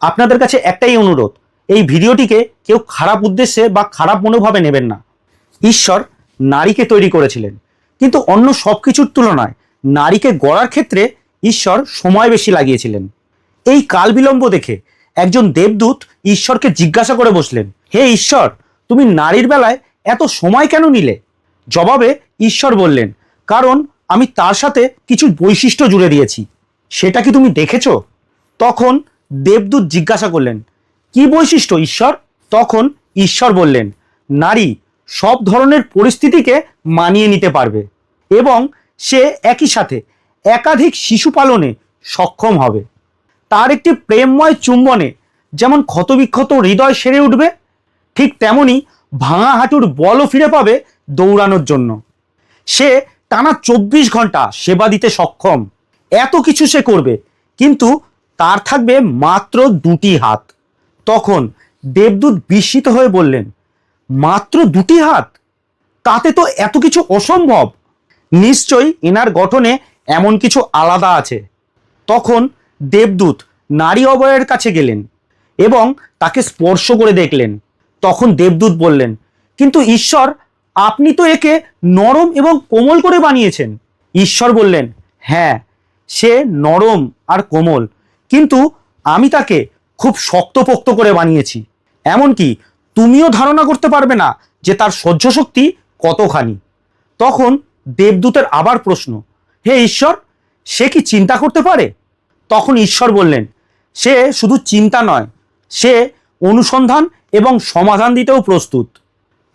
আপনাদের কাছে একটাই অনুরোধ, এই ভিডিওটিকে কেউ খারাপ উদ্দেশ্যে বা খারাপ মনোভাবে নেবেন না। ঈশ্বর নারীকে তৈরি করেছিলেন, কিন্তু অন্য সব কিছুর তুলনায় নারীকে গড়ার ক্ষেত্রে ঈশ্বর সময় বেশি লাগিয়েছিলেন। এই কাল বিলম্ব দেখে একজন দেবদূত ঈশ্বরকে জিজ্ঞাসা করে বসলেন, হে ঈশ্বর, তুমি নারীর বেলায় এত সময় কেন নিলে? জবাবে ঈশ্বর বললেন, কারণ আমি তার সাথে কিছু বৈশিষ্ট্য জুড়ে দিয়েছি। সেটা কি তুমি দেখেছো? তখন দেবদূত জিজ্ঞাসা করলেন, কি বৈশিষ্ট্য ঈশ্বর? তখন ঈশ্বর বললেন, নারী সব ধরনের পরিস্থিতিকে মানিয়ে নিতে পারবে এবং সে একই সাথে একাধিক শিশু পালনে সক্ষম হবে। তার একটি প্রেমময় চুম্বনে যেমন ক্ষতবিক্ষত হৃদয় সেরে উঠবে, ঠিক তেমনি ভাঙা হাঁটুর বলও ফিরে পাবে দৌড়ানোর জন্য। সে টানা 24 ঘন্টা সেবা দিতে সক্ষম। এত কিছু সে করবে, কিন্তু তার থাকবে মাত্র 2টি হাত। তখন দেবদূত বিস্মিত হয়ে বললেন, মাত্র 2টি হাত? তাতে তো এত কিছু অসম্ভব। নিশ্চয়ই এনার গঠনে এমন কিছু আলাদা আছে। তখন দেবদূত নারী অবয়বের কাছে গেলেন এবং তাকে স্পর্শ করে দেখলেন। তখন দেবদূত বললেন, কিন্তু ঈশ্বর, আপনি তো একে নরম এবং কোমল করে বানিয়েছেন। ঈশ্বর বললেন, হ্যাঁ, সে নরম আর কোমল, কিন্তু আমি তাকে খুব শক্তপোক্ত করে বানিয়েছি। এমনকি তুমিও ধারণা করতে পারবে না যে তার সহ্য শক্তি কতখানি। তখন দেবদূতের আবার প্রশ্ন, হে ঈশ্বর, সে কি চিন্তা করতে পারে? তখন ঈশ্বর বললেন, সে শুধু চিন্তা নয়, সে অনুসন্ধান এবং সমাধান দিতেও প্রস্তুত।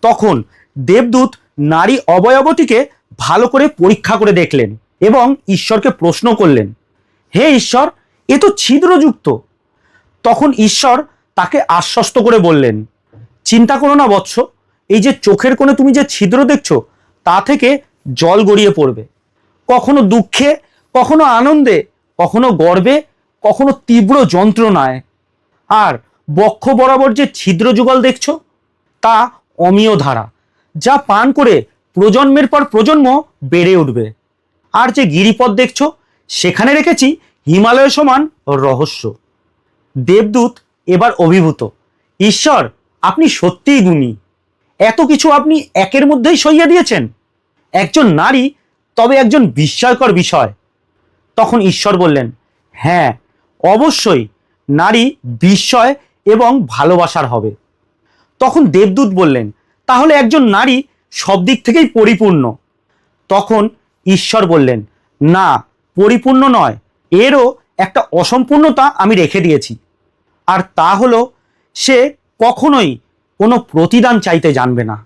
তখন দেবদূত নারী অবয়বটিকে ভালো করে পরীক্ষা করে দেখলেন এবং ঈশ্বরকে প্রশ্ন করলেন, হে ঈশ্বর, এ তো ছিদ্রযুক্ত। তখন ঈশ্বর তাকে আশ্বস্ত করে বললেন, চিন্তা করো না বৎস, এই যে চোখের কোণে তুমি যে ছিদ্র দেখছো, তা থেকে জল গড়িয়ে পড়বে। কখনো দুঃখে, কখনো আনন্দে, কখনো গর্বে, কখনো তীব্র যন্ত্রণায়। আর বক্ষ বরাবর যে ছিদ্র যুগল দেখছো, তা অমীয় ধারা, যা পান করে প্রজন্মের পর প্রজন্ম বেড়ে উঠবে। আর যে গিরিপথ দেখছো, সেখানে রেখেছি হিমালয় সমান রহস্য। দেবদূত এবার অভিভূত, ঈশ্বর, আপনি সত্যিই গুণী। এত কিছু আপনি একের মধ্যেই সইয়ে দিয়েছেন। একজন নারী, তবে একজন বিস্ময়কর বিষয়। তখন ঈশ্বর বললেন, হ্যাঁ, অবশ্যই নারী বিস্ময় এবং ভালোবাসার হবে। তখন দেবদূত বললেন, তাহলে একজন নারী সব দিক থেকেই পরিপূর্ণ। তখন ঈশ্বর বললেন, না, পরিপূর্ণ নয়, এরও একটা অসম্পূর্ণতা আমি রেখে দিয়েছি। আর তা হলো, সে কখনোই কোনো প্রতিদান চাইতে জানবে না।